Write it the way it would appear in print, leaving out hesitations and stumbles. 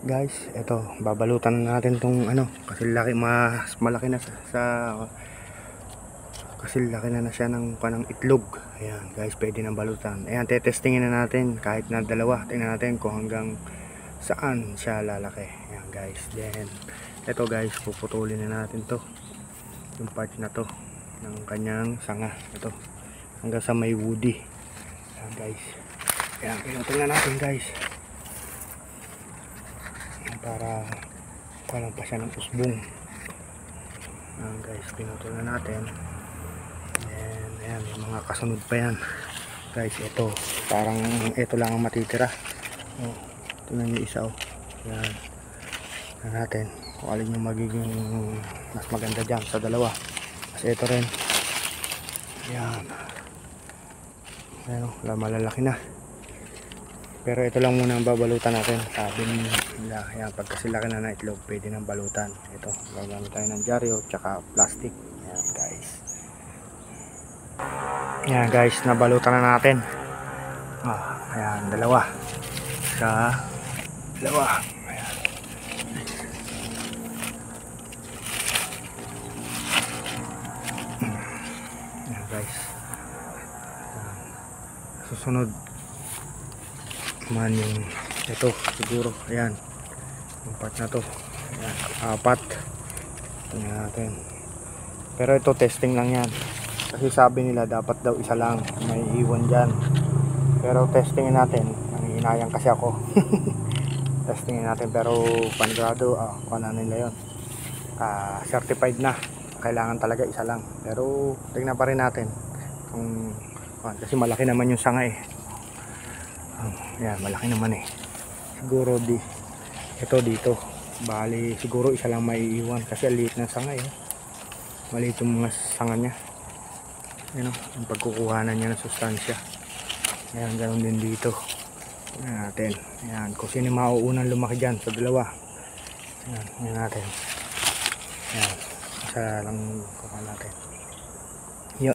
Guys, eto, babalutan na natin tong kasi laki, mas malaki na kasi laki na siya ng kanang itlog. Ayan, guys, pwede nang balutan. Ayan, tetestingin na natin kahit na dalawa. Tingnan natin kung hanggang saan siya lalaki. Ayan, guys. Then, eto guys, puputulin na natin to. Yung part na to ng kanyang sanga. Ito, hanggang sa may woody. Ayan, guys. Ayan, pinutol na natin, guys. Para walang pa siya ng usbong. Ayan, guys, pinutol na natin. And ayan, may mga kasunod pa yan, guys. Ito, parang ito lang ang matitira. Tingnan nyo isa. Ayan, tingnan natin kung alin yung magiging mas maganda dyan sa dalawa. Kasi ito rin, ayan, ayan, malalaki na. Pero ito lang muna ang babalutan natin. Sabi nila, ayan, pagka sila na na itlog, pwede nang balutan. Ito, gagamit tayo ng dyaryo tsaka plastic. Ayan, guys. Ayan, guys, nabalutan na natin. Ayan, dalawa. Dalawa. Ayan. Ayan, guys. Susunod man yung ito siguro. Ayan, yung part na to. Ayan, 4. Tingnan natin. Pero ito testing lang yan, kasi sabi nila dapat daw isa lang, may iwan dyan. Pero testingin natin, nangihinayang kasi ako. Testingin natin, pero panigurado, kung ano nila yun, certified na kailangan talaga isa lang. Pero tingnan pa rin natin kung, kasi malaki naman yung sanga eh. Yan, malaki naman eh. Siguro ito dito, bali siguro isa lang may iwan kasi liit ng sanga eh. Maliit yung mga sanga niya. Yan o, yung pagkukuhanan niya ng sustansya. Ayan, ganoon din dito. Ayan natin. Ayan, kung sino mauunang lumaki dyan sa dalawa. Ayan, ayan natin. Ayan, isa lang kuha natin.